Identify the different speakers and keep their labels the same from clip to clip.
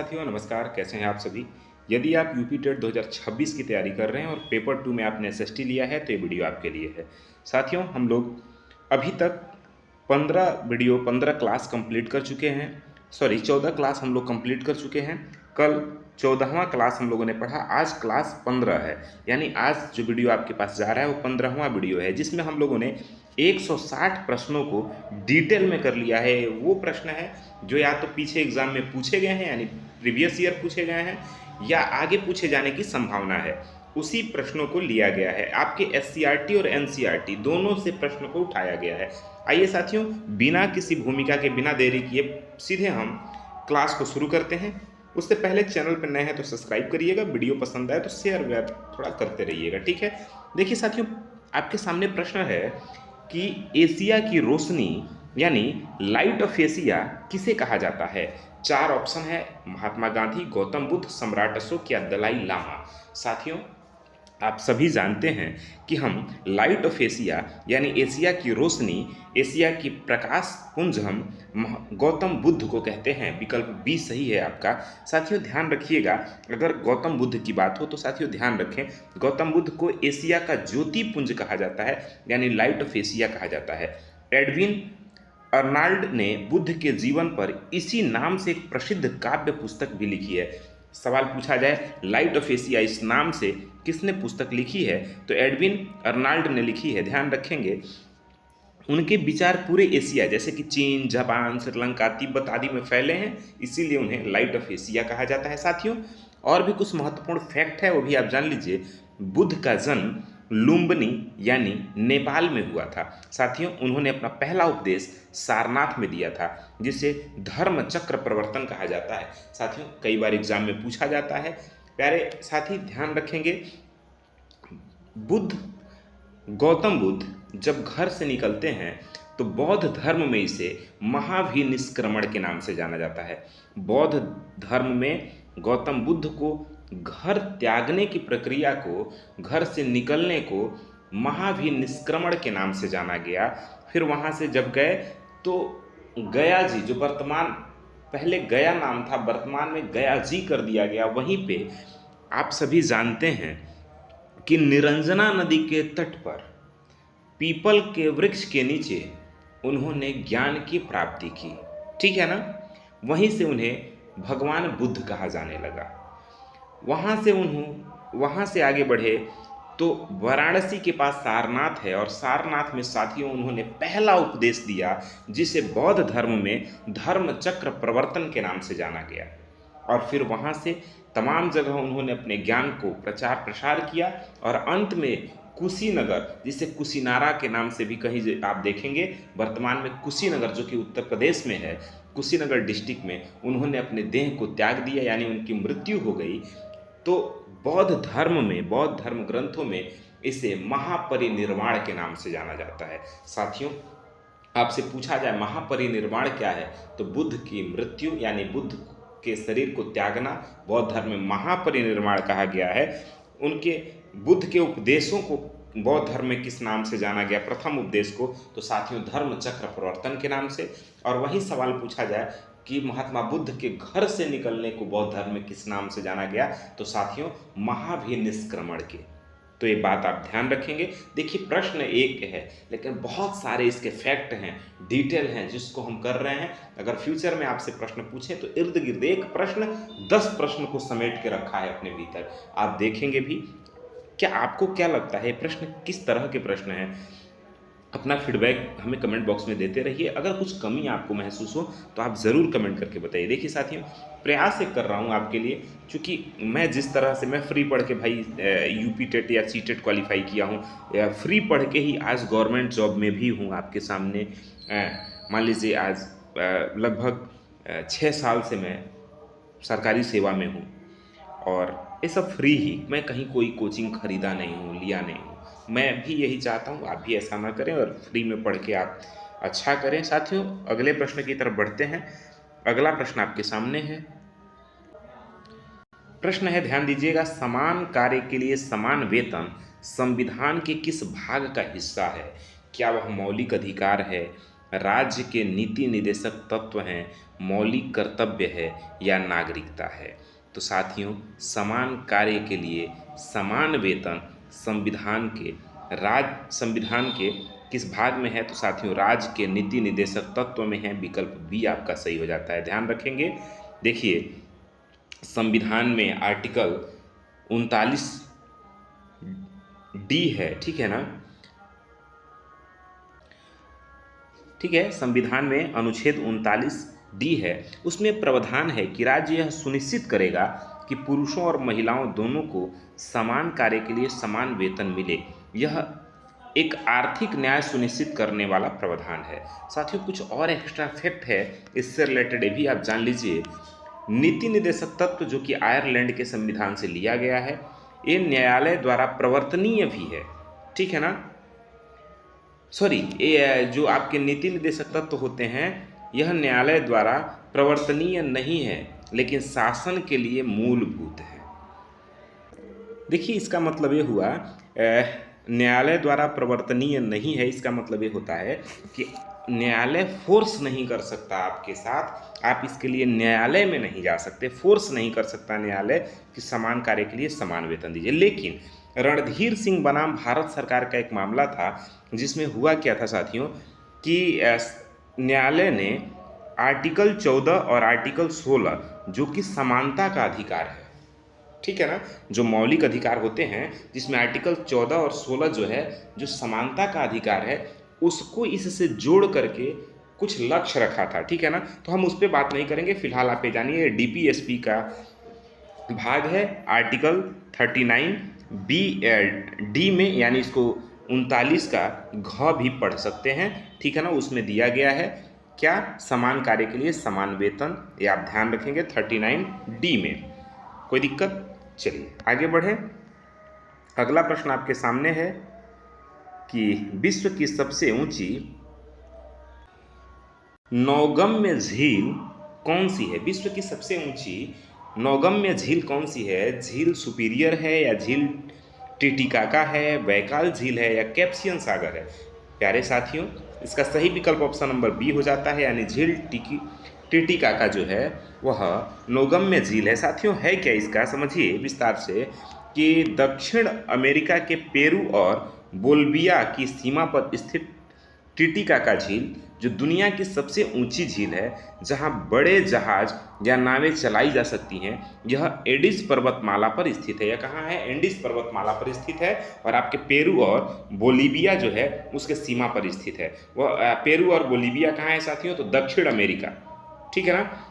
Speaker 1: साथियों नमस्कार, कैसे हैं आप सभी। यदि आप यूपी टेट 2026 की तैयारी कर रहे हैं और पेपर 2 में आपने एसएसटी लिया है तो ये वीडियो आपके लिए है। साथियों हम लोग अभी तक 15 क्लास कंप्लीट कर चुके हैं। 14 क्लास हम लोग कंप्लीट कर चुके हैं। कल 14वां क्लास हम लोगों ने पढ़ा, आज क्लास 15 है। यानी आज जो वीडियो आपके पास जा रहा है वो 15वां वीडियो है, जिसमें हम लोगों ने 160 प्रश्नों को डिटेल में कर लिया है। वो प्रश्न है जो या तो पीछे एग्जाम में पूछे गए हैं, यानी प्रीवियस ईयर पूछे गए हैं, या आगे पूछे जाने की संभावना है, उसी प्रश्नों को लिया गया है। आपके एससीईआरटी और एनसीईआरटी दोनों से प्रश्न को उठाया गया है। आइए साथियों, बिना किसी भूमिका के, बिना देरी किए सीधे हम क्लास को शुरू करते हैं। उससे पहले चैनल पर नए हैं तो सब्सक्राइब करिएगा, वीडियो पसंद आए तो शेयर वेयर थोड़ा करते रहिएगा, ठीक है। देखिए साथियों, आपके सामने प्रश्न है कि एशिया की रोशनी यानी लाइट ऑफ एशिया किसे कहा जाता है। 4 ऑप्शन है, महात्मा गांधी, गौतम बुद्ध, सम्राट अशोक या दलाई लामा। साथियों आप सभी जानते हैं कि हम लाइट ऑफ एशिया यानी एशिया की रोशनी, एशिया की प्रकाश पुंज हम गौतम बुद्ध को कहते हैं। विकल्प बी सही है आपका। साथियों ध्यान रखिएगा, अगर गौतम बुद्ध की बात हो तो साथियों ध्यान रखें, गौतम बुद्ध को एशिया का ज्योति पुंज कहा जाता है, यानी लाइट ऑफ एशिया कहा जाता है। एडविन अर्नाल्ड ने बुद्ध के जीवन पर इसी नाम से एक प्रसिद्ध काव्य पुस्तक भी लिखी है। सवाल पूछा जाए लाइट ऑफ एशिया इस नाम से किसने पुस्तक लिखी है, तो एडविन अर्नाल्ड ने लिखी है। ध्यान रखेंगे, उनके विचार पूरे एशिया जैसे कि चीन, जापान, श्रीलंका, तिब्बत आदि में फैले हैं, इसीलिए उन्हें लाइट ऑफ एशिया कहा जाता है। साथियों और भी कुछ महत्वपूर्ण फैक्ट है, वो भी आप जान लीजिए। बुद्ध का जन्म लुम्बिनी यानी नेपाल में हुआ था। साथियों उन्होंने अपना पहला उपदेश सारनाथ में दिया था, जिसे धर्म चक्र प्रवर्तन कहा जाता है। साथियों कई बार एग्जाम में पूछा जाता है। प्यारे साथी ध्यान रखेंगे, गौतम बुद्ध जब घर से निकलते हैं तो बौद्ध धर्म में इसे महाभिनिष्क्रमण के नाम से जाना जाता है। बौद्ध धर्म में गौतम बुद्ध को घर त्यागने की प्रक्रिया को, घर से निकलने को महाभिनिष्क्रमण के नाम से जाना गया। फिर वहाँ से जब गए तो गया जी, जो वर्तमान, पहले गया नाम था, वर्तमान में गया जी कर दिया गया। वहीं पे आप सभी जानते हैं कि निरंजना नदी के तट पर पीपल के वृक्ष के नीचे उन्होंने ज्ञान की प्राप्ति की, ठीक है ना। वहीं से उन्हें भगवान बुद्ध कहा जाने लगा। वहाँ से आगे बढ़े तो वाराणसी के पास सारनाथ है, और सारनाथ में साथियों उन्होंने पहला उपदेश दिया, जिसे बौद्ध धर्म में धर्म चक्र प्रवर्तन के नाम से जाना गया। और फिर वहाँ से तमाम जगह उन्होंने अपने ज्ञान को प्रचार प्रसार किया, और अंत में कुशीनगर, जिसे कुशीनारा के नाम से भी कहीं आप देखेंगे, वर्तमान में कुशीनगर जो कि उत्तर प्रदेश में है, कुशीनगर डिस्ट्रिक्ट में उन्होंने अपने देह को त्याग दिया, यानी उनकी मृत्यु हो गई। तो बौद्ध धर्म ग्रंथों में इसे महापरिनिर्वाण के नाम से जाना जाता है। साथियों आपसे पूछा जाए महापरिनिर्वाण क्या है, तो बुद्ध की मृत्यु यानी बुद्ध के शरीर को त्यागना बौद्ध धर्म में महापरिनिर्वाण कहा गया है। उनके बुद्ध के उपदेशों को बौद्ध धर्म में किस नाम से जाना गया, प्रथम उपदेश को, तो साथियों धर्म चक्र प्रवर्तन के नाम से। और वही सवाल पूछा जाए कि महात्मा बुद्ध के घर से निकलने को बौद्ध धर्म में किस नाम से जाना गया, तो साथियों महाभिनिष्क्रमण के। तो ये बात आप ध्यान रखेंगे। देखिए प्रश्न एक है, लेकिन बहुत सारे इसके फैक्ट हैं, डिटेल हैं, जिसको हम कर रहे हैं। अगर फ्यूचर में आपसे प्रश्न पूछें तो इर्द गिर्द एक प्रश्न 10 प्रश्न को समेट के रखा है अपने भीतर, आप देखेंगे भी। क्या आपको क्या लगता है प्रश्न किस तरह के प्रश्न हैं? अपना फीडबैक हमें कमेंट बॉक्स में देते रहिए। अगर कुछ कमी आपको महसूस हो तो आप ज़रूर कमेंट करके बताइए। देखिए साथियों प्रयास एक कर रहा हूँ आपके लिए, क्योंकि मैं जिस तरह से मैं फ्री पढ़ के भाई यूपी टेट या सी टेट क्वालिफाई किया हूँ, या फ्री पढ़ के ही आज गवर्नमेंट जॉब में भी हूँ आपके सामने। मान लीजिए आज लगभग 6 साल से मैं सरकारी सेवा में हूँ, और ये सब फ्री ही, मैं कहीं कोई कोचिंग खरीदा नहीं हूँ, लिया नहीं हूँ। मैं भी यही चाहता हूँ आप भी ऐसा ना करें और फ्री में पढ़ के आप अच्छा करें। साथियों अगले प्रश्न की तरफ बढ़ते हैं। अगला प्रश्न आपके सामने है। प्रश्न है, ध्यान दीजिएगा, समान कार्य के लिए समान वेतन संविधान के किस भाग का हिस्सा है? क्या वह मौलिक अधिकार है, राज्य के नीति निदेशक तत्व हैं, मौलिक कर्तव्य है या नागरिकता है? तो साथियों, समान कार्य के लिए समान वेतन संविधान के किस भाग में है? तो साथियों, राज्य के नीति निदेशक तत्व में है। विकल्प बी आपका सही हो जाता है। ध्यान रखेंगे, देखिए संविधान में आर्टिकल 39 डी है, ठीक है ना, ठीक है, संविधान में अनुच्छेद 39 डी है। उसमें प्रावधान है कि राज्य यह सुनिश्चित करेगा कि पुरुषों और महिलाओं दोनों को समान कार्य के लिए समान वेतन मिले। यह एक आर्थिक न्याय सुनिश्चित करने वाला प्रावधान है। साथियों, कुछ और एक्स्ट्रा फैक्ट है इससे रिलेटेड, ये भी आप जान लीजिए। नीति निदेशक तत्व जो कि आयरलैंड के संविधान से लिया गया है, ये न्यायालय द्वारा प्रवर्तनीय भी है, ठीक है ना। सॉरी, ये जो आपके नीति निदेशक तत्व होते हैं, यह न्यायालय द्वारा प्रवर्तनीय नहीं है, लेकिन शासन के लिए मूलभूत है। देखिए, इसका मतलब ये हुआ न्यायालय द्वारा प्रवर्तनीय नहीं है, इसका मतलब ये होता है कि न्यायालय फोर्स नहीं कर सकता आपके साथ, आप इसके लिए न्यायालय में नहीं जा सकते, फोर्स नहीं कर सकता न्यायालय कि समान कार्य के लिए समान वेतन दीजिए। लेकिन रणधीर सिंह बनाम भारत सरकार का एक मामला था, जिसमें हुआ क्या था साथियों कि न्यायालय ने आर्टिकल 14 और आर्टिकल 16 जो कि समानता का अधिकार है, ठीक है ना, जो मौलिक अधिकार होते हैं, जिसमें आर्टिकल 14 और 16 जो है, जो समानता का अधिकार है, उसको इससे जोड़ करके कुछ लक्ष्य रखा था, ठीक है ना। तो हम उस पर बात नहीं करेंगे, फिलहाल आप ये जानिए डीपीएसपी का भाग है आर्टिकल 39 बी डी में, यानी इसको 39 का घ भी पढ़ सकते हैं, ठीक है ना। उसमें दिया गया है क्या, समान कार्य के लिए समान वेतन, ये आप ध्यान रखेंगे 39 डी में। कोई दिक्कत? चलिए आगे बढ़े। अगला प्रश्न आपके सामने है कि विश्व की सबसे ऊंची नौगम्य झील कौन सी है? विश्व की सबसे ऊंची नौगम्य झील कौन सी है? झील सुपीरियर है या झील टिटिकाका है, बैकाल झील है या कैप्सियन सागर है? प्यारे साथियों, इसका सही विकल्प ऑप्शन नंबर बी हो जाता है, यानी झील टिटिकाका जो है वह नौगम्य झील है। साथियों, है क्या इसका, समझिए विस्तार से कि दक्षिण अमेरिका के पेरू और बोल्विया की सीमा पर स्थित टिटिकाका झील जो दुनिया की सबसे ऊंची झील है, जहां बड़े जहाज या नावें चलाई जा सकती हैं, यह एंडीज पर्वतमाला पर स्थित है। यह कहाँ है? एंडीज पर्वतमाला पर स्थित है, और आपके पेरू और बोलीविया जो है उसके सीमा पर स्थित है। वह पेरू और बोलीविया कहाँ है साथियों? तो दक्षिण अमेरिका, ठीक है ना।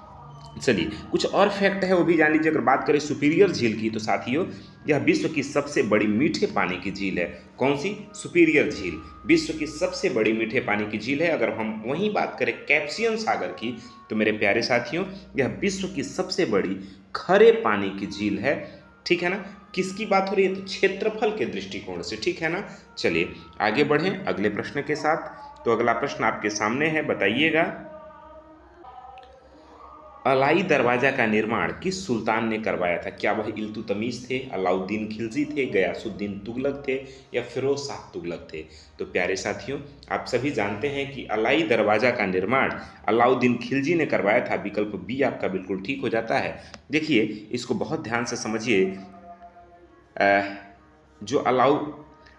Speaker 1: चलिए कुछ और फैक्ट है वो भी जान लीजिए। अगर बात करें सुपीरियर झील की, तो साथियों यह विश्व की सबसे बड़ी मीठे पानी की झील है। कौन सी? सुपीरियर झील विश्व की सबसे बड़ी मीठे पानी की झील है। अगर हम वहीं बात करें कैप्सियन सागर की, तो मेरे प्यारे साथियों यह विश्व की सबसे बड़ी खरे पानी की झील है, ठीक है ना। किसकी बात हो रही है? तो क्षेत्रफल के दृष्टिकोण से, ठीक है ना। चलिए आगे बढ़ें अगले प्रश्न के साथ। तो अगला प्रश्न आपके सामने है, बताइएगा अलाई दरवाजा का निर्माण किस सुल्तान ने करवाया था? क्या वह इल्तुतमिश थे, अलाउद्दीन खिलजी थे, गयासुद्दीन तुगलक थे या फिरोज शाह तुगलक थे? तो प्यारे साथियों, आप सभी जानते हैं कि अलाई दरवाजा का निर्माण अलाउद्दीन खिलजी ने करवाया था। विकल्प बी आपका बिल्कुल ठीक हो जाता है। देखिए इसको बहुत ध्यान से समझिए। जो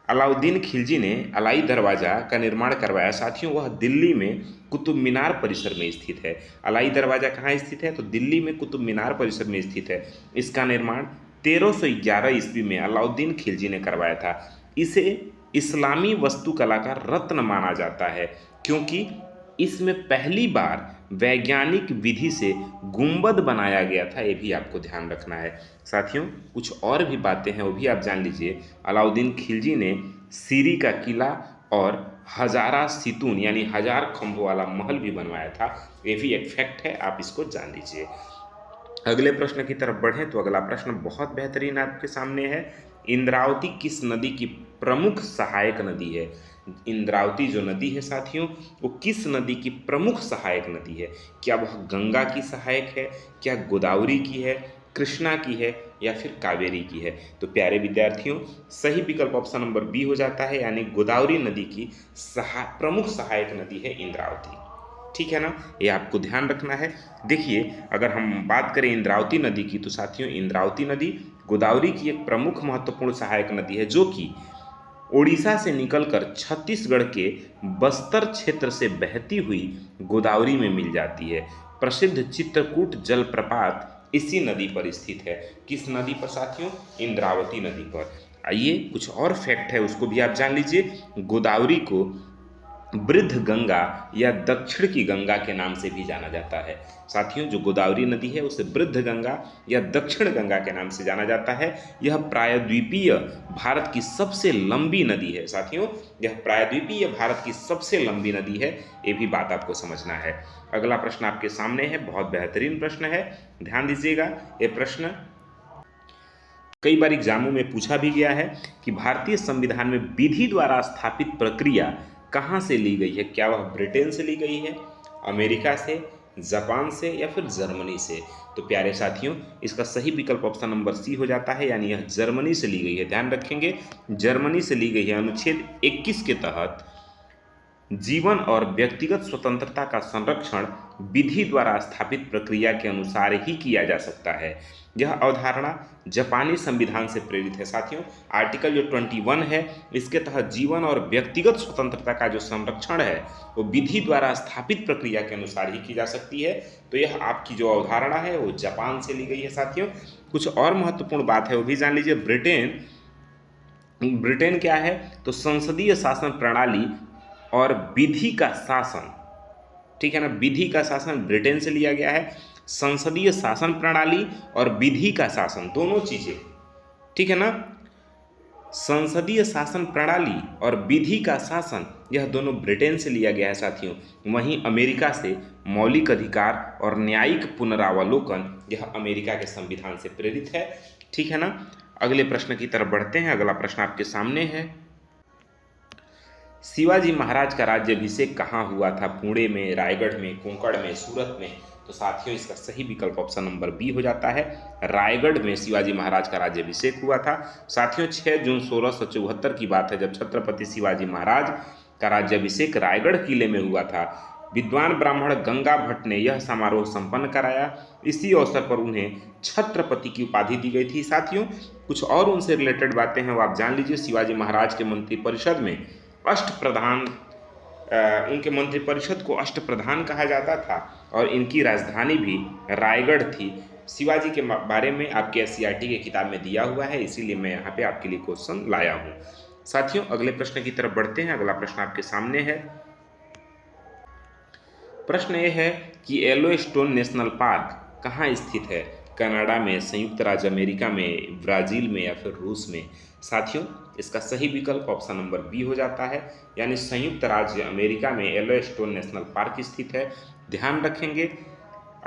Speaker 1: अलाउद्दीन खिलजी ने अलाई दरवाज़ा का निर्माण करवाया साथियों, वह दिल्ली में कुतुब मीनार परिसर में स्थित है। अलाई दरवाज़ा कहाँ स्थित है? तो दिल्ली में कुतुब मीनार परिसर में स्थित है। इसका निर्माण 1311 ईस्वी में अलाउद्दीन खिलजी ने करवाया था। इसे इस्लामी वास्तुकला का रत्न माना जाता है, क्योंकि इसमें पहली बार वैज्ञानिक विधि से गुंबद बनाया गया था। ये भी आपको ध्यान रखना है साथियों। कुछ और भी बातें हैं वो भी आप जान लीजिए। अलाउद्दीन खिलजी ने सीरी का किला और हजारा सितून यानी 1000 खंभों वाला महल भी बनवाया था। ये भी एक फैक्ट है, आप इसको जान लीजिए। अगले प्रश्न की तरफ बढ़ें तो अगला प्रश्न बहुत बेहतरीन आपके सामने है। इंद्रावती किस नदी की प्रमुख सहायक नदी है? इंद्रावती जो नदी है साथियों, वो किस नदी की प्रमुख सहायक नदी है? क्या वह गंगा की सहायक है, क्या गोदावरी की है, कृष्णा की है या फिर कावेरी की है? तो प्यारे विद्यार्थियों, सही विकल्प ऑप्शन नंबर बी हो जाता है, यानी गोदावरी नदी की प्रमुख सहायक नदी है इंद्रावती। ठीक है ना, ये आपको ध्यान रखना है। देखिए, अगर हम बात करें इंद्रावती नदी की, तो साथियों इंद्रावती नदी गोदावरी की एक प्रमुख महत्वपूर्ण सहायक नदी है, जो कि ओडिशा से निकलकर छत्तीसगढ़ के बस्तर क्षेत्र से बहती हुई गोदावरी में मिल जाती है। प्रसिद्ध चित्रकूट जलप्रपात इसी नदी पर स्थित है। किस नदी पर साथियों? इंद्रावती नदी पर। आइए कुछ और फैक्ट है, उसको भी आप जान लीजिए। गोदावरी को वृद्ध गंगा या दक्षिण की गंगा के नाम से भी जाना जाता है। साथियों, जो गोदावरी नदी है उसे वृद्ध गंगा या दक्षिण गंगा के नाम से जाना जाता है। यह प्रायद्वीपीय भारत की सबसे लंबी नदी है। साथियों, यह प्रायद्वीपीय भारत की सबसे लंबी नदी है, ये भी बात आपको समझना है। अगला प्रश्न आपके सामने है, बहुत बेहतरीन प्रश्न है, ध्यान दीजिएगा। ये प्रश्न कई बार एग्जामों में पूछा भी गया है कि भारतीय संविधान में विधि द्वारा स्थापित प्रक्रिया कहाँ से ली गई है? क्या वह ब्रिटेन से ली गई है, अमेरिका से, जापान से या फिर जर्मनी से? तो प्यारे साथियों, इसका सही विकल्प ऑप्शन नंबर सी हो जाता है, यानी यह जर्मनी से ली गई है। ध्यान रखेंगे, जर्मनी से ली गई है। अनुच्छेद 21 के तहत जीवन और व्यक्तिगत स्वतंत्रता का संरक्षण विधि द्वारा स्थापित प्रक्रिया के अनुसार ही किया जा सकता है। यह अवधारणा जापानी संविधान से प्रेरित है। साथियों, आर्टिकल जो 21 है, इसके तहत जीवन और व्यक्तिगत स्वतंत्रता का जो संरक्षण है वो विधि द्वारा स्थापित प्रक्रिया के अनुसार ही की जा सकती है। तो यह आपकी जो अवधारणा है वो जापान से ली गई है। साथियों, कुछ और महत्वपूर्ण बात है वो भी जान लीजिए। ब्रिटेन क्या है? तो संसदीय शासन प्रणाली और विधि का शासन, ठीक है ना, विधि का शासन ब्रिटेन से लिया गया है। संसदीय शासन प्रणाली और विधि का शासन, दोनों चीजें, ठीक है ना, संसदीय शासन प्रणाली और विधि का शासन, यह दोनों ब्रिटेन से लिया गया है। साथियों, वहीं अमेरिका से मौलिक अधिकार और न्यायिक पुनरावलोकन, यह अमेरिका के संविधान से प्रेरित है। ठीक है ना, अगले प्रश्न की तरफ बढ़ते हैं। अगला प्रश्न आपके सामने है, शिवाजी महाराज का राज्याभिषेक कहाँ हुआ था? पुणे में, रायगढ़ में, कोंकण में, सूरत में? तो साथियों, इसका सही विकल्प ऑप्शन नंबर बी हो जाता है, रायगढ़ में शिवाजी महाराज का राज्याभिषेक हुआ था। साथियों, 6 जून 1674 की बात है, जब छत्रपति शिवाजी महाराज का राज्याभिषेक रायगढ़ किले में हुआ था। विद्वान ब्राह्मण गंगा भट्ट ने यह समारोह संपन्न कराया। इसी अवसर पर उन्हें छत्रपति की उपाधि दी गई थी। साथियों, कुछ और उनसे रिलेटेड बातें हैं वो आप जान लीजिए। शिवाजी महाराज के मंत्रिपरिषद में अष्टप्रधान, उनके मंत्रिपरिषद को अष्टप्रधान कहा जाता था और इनकी राजधानी भी रायगढ़ थी। शिवाजी के बारे में आपके एससीईआरटी के किताब में दिया हुआ है, इसीलिए मैं यहाँ पे आपके लिए क्वेश्चन लाया हूँ। साथियों, अगले प्रश्न की तरफ बढ़ते हैं। अगला प्रश्न आपके सामने है। प्रश्न ये है कि येलोस्टोन नेशनल पार्क कहाँ स्थित है? कनाडा में, संयुक्त राज्य अमेरिका में, ब्राजील में या फिर रूस में? साथियों, इसका सही विकल्प ऑप्शन नंबर बी हो जाता है, यानी संयुक्त राज्य अमेरिका में येलोस्टोन नेशनल पार्क स्थित है। ध्यान रखेंगे,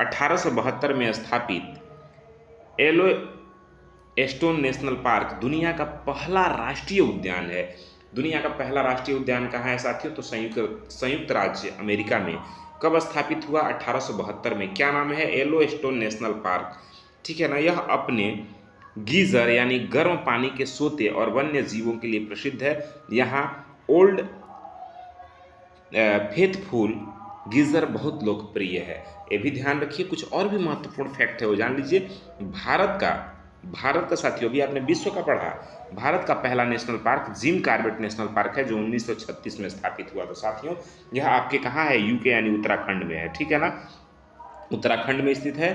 Speaker 1: 1872 में स्थापित येलोस्टोन नेशनल पार्क दुनिया का पहला राष्ट्रीय उद्यान है। दुनिया का पहला राष्ट्रीय उद्यान कहाँ है साथियों? तो संयुक्त राज्य अमेरिका में। कब स्थापित हुआ? 1872 में। क्या नाम है? Yellowstone national park. ठीक है ना, यह अपने गीजर यानी गर्म पानी के सोते और वन्य जीवों के लिए प्रसिद्ध है। यहाँ ओल्ड फेथफुल गीजर बहुत लोकप्रिय है, ये भी ध्यान रखिए। कुछ और भी महत्वपूर्ण फैक्ट है वो जान लीजिए। भारत का साथियों, भी आपने विश्व का पढ़ा, भारत का पहला national park Jim Corbett national park है, जो 1936 में स्थापित हुआ था। साथियों, यह आपके कहाँ है? यूके यानी उत्तराखंड में है। ठीक है ना, उत्तराखंड में स्थित है,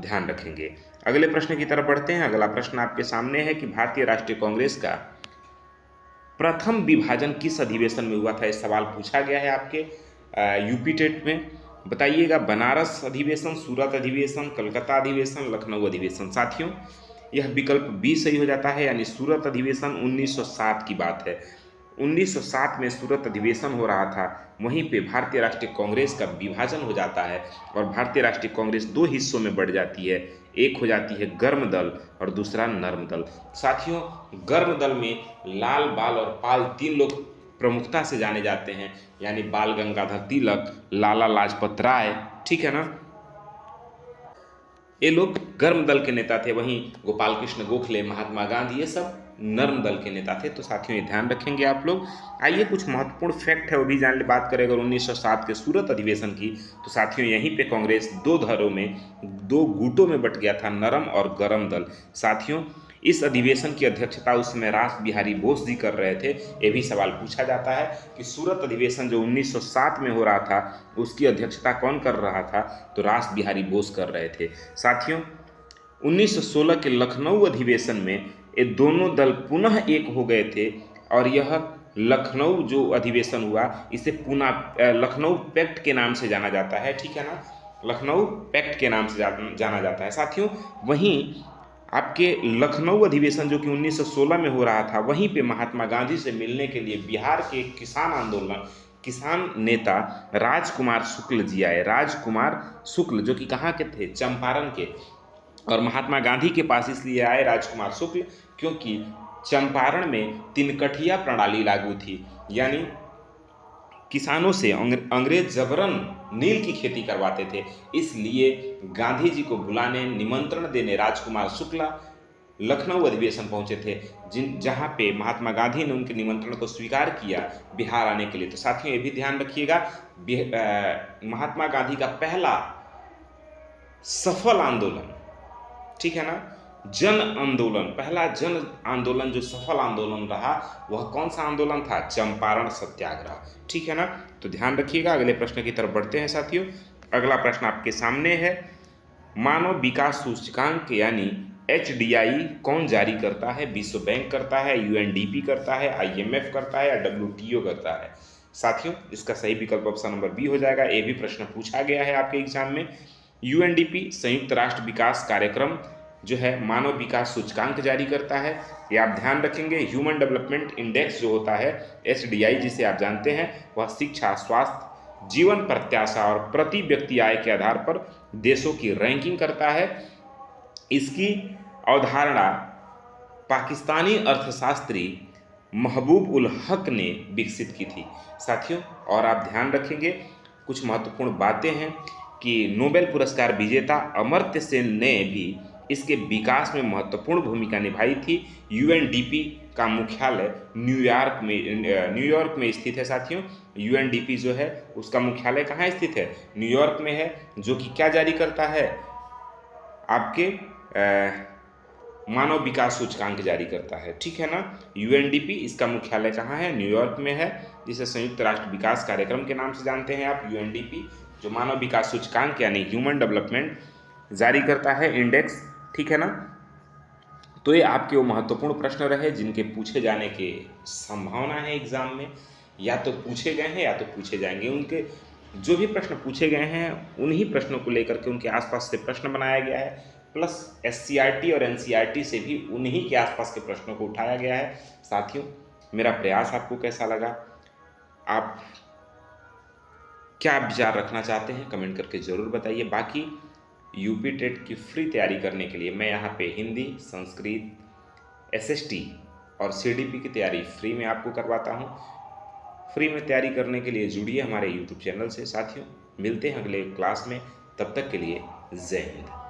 Speaker 1: ध्यान रखेंगे। अगले प्रश्न की तरफ बढ़ते हैं। अगला प्रश्न आपके सामने है कि भारतीय राष्ट्रीय कांग्रेस का प्रथम विभाजन किस अधिवेशन में हुआ था? यह सवाल पूछा गया है आपके यूपी टेट में। बताइएगा, बनारस अधिवेशन, सूरत अधिवेशन, कलकत्ता अधिवेशन, लखनऊ अधिवेशन? साथियों, यह विकल्प बी सही हो जाता है, यानी सूरत अधिवेशन 1907 की बात है। 1907 में सूरत अधिवेशन हो रहा था, वहीं पे भारतीय राष्ट्रीय कांग्रेस का विभाजन हो जाता है और भारतीय राष्ट्रीय कांग्रेस 2 हिस्सों में बढ़ जाती है। एक हो जाती है गर्म दल और दूसरा नर्म दल। साथियों, गर्म दल में लाल, बाल और पाल 3 लोग प्रमुखता से जाने जाते हैं, यानी बाल गंगाधर तिलक, लाला लाजपत राय, ठीक है ना, ये लोग गर्म दल के नेता थे, वहीं गोपाल कृष्ण गोखले, महात्मा गांधी, ये सब नर्म दल के नेता थे। तो साथियों ये ध्यान रखेंगे आप लोग। आइए कुछ महत्वपूर्ण फैक्ट है वो भी जान ले। बात करें अगर 1907 के सूरत अधिवेशन की, तो साथियों यहीं पे कांग्रेस दो धड़ों में, दो गुटों में बट गया था, नरम और गरम दल। साथियों इस अधिवेशन की अध्यक्षता उस समय रास बिहारी बोस जी कर रहे थे। ये भी सवाल पूछा जाता है कि सूरत अधिवेशन जो 1907 में हो रहा था उसकी अध्यक्षता कौन कर रहा था, तो रास बिहारी बोस कर रहे थे। साथियों 1916 के लखनऊ अधिवेशन में ये दोनों दल पुनः एक हो गए थे और यह लखनऊ जो अधिवेशन हुआ इसे पुनः लखनऊ पैक्ट के नाम से जाना जाता है, ठीक है ना, लखनऊ पैक्ट के नाम से जाना जाता है। साथियों वहीं आपके लखनऊ अधिवेशन जो कि 1916 में हो रहा था, वहीं पे महात्मा गांधी से मिलने के लिए बिहार के किसान नेता राजकुमार शुक्ल जी आए। राजकुमार शुक्ल जो कि कहाँ के थे, चंपारण के। और महात्मा गांधी के पास इसलिए आए राजकुमार शुक्ल क्योंकि चंपारण में तिनकठिया प्रणाली लागू थी, यानी किसानों से अंग्रेज जबरन नील की खेती करवाते थे। इसलिए गांधी जी को बुलाने, निमंत्रण देने राजकुमार शुक्ला लखनऊ अधिवेशन पहुंचे थे, जहां पे महात्मा गांधी ने उनके निमंत्रण को स्वीकार किया बिहार आने के लिए। तो साथियों ये भी ध्यान रखिएगा, महात्मा गांधी का पहला सफल आंदोलन, ठीक है ना, जन आंदोलन, पहला जन आंदोलन जो सफल आंदोलन रहा वह कौन सा आंदोलन था, चंपारण सत्याग्रह, ठीक है ना। तो ध्यान रखिएगा। अगले प्रश्न की तरफ बढ़ते हैं साथियों। अगला प्रश्न आपके सामने है, मानव विकास सूचकांक यानी HDI कौन जारी करता है, विश्व बैंक करता है, UNDP करता है, IMF करता है या WTO करता है। साथियों इसका सही विकल्प ऑप्शन नंबर बी हो जाएगा। ये भी प्रश्न पूछा गया है आपके एग्जाम में। UNDP संयुक्त राष्ट्र विकास कार्यक्रम जो है मानव विकास सूचकांक जारी करता है, ये आप ध्यान रखेंगे। ह्यूमन डेवलपमेंट इंडेक्स जो होता है HDI जिसे आप जानते हैं, वह शिक्षा, स्वास्थ्य, जीवन प्रत्याशा और प्रति व्यक्ति आय के आधार पर देशों की रैंकिंग करता है। इसकी अवधारणा पाकिस्तानी अर्थशास्त्री महबूब उल हक ने विकसित की थी साथियों। और आप ध्यान रखेंगे कुछ महत्वपूर्ण बातें हैं कि नोबेल पुरस्कार विजेता अमर्त्य सेन ने भी इसके विकास में महत्वपूर्ण भूमिका निभाई थी। UNDP का मुख्यालय न्यूयॉर्क में स्थित है साथियों। UNDP जो है उसका मुख्यालय कहाँ स्थित है, न्यूयॉर्क में है, जो कि क्या जारी करता है, आपके मानव विकास सूचकांक जारी करता है, ठीक है ना। UNDP इसका मुख्यालय कहाँ है, न्यूयॉर्क में है, जिसे संयुक्त राष्ट्र विकास कार्यक्रम के नाम से जानते हैं आप। UNDP जो मानव विकास सूचकांक यानी ह्यूमन डेवलपमेंट जारी करता है इंडेक्स, ठीक है ना। तो ये आपके वो महत्वपूर्ण प्रश्न रहे जिनके पूछे जाने के संभावना है एग्जाम में, या तो पूछे गए हैं या तो पूछे जाएंगे। उनके जो भी प्रश्न पूछे गए हैं उन्हीं प्रश्नों को लेकर के उनके आसपास से प्रश्न बनाया गया है, प्लस SCRT और NCRT से भी उन्हीं के आसपास के प्रश्नों को उठाया गया है। साथियों मेरा प्रयास आपको कैसा लगा, आप क्या विचार रखना चाहते हैं कमेंट करके ज़रूर बताइए। बाकी UP टेट की फ्री तैयारी करने के लिए मैं यहाँ पे हिंदी, संस्कृत, SST और CDP की तैयारी फ्री में आपको करवाता हूँ। फ्री में तैयारी करने के लिए जुड़िए हमारे YouTube चैनल से। साथियों मिलते हैं अगले क्लास में, तब तक के लिए जय हिंद।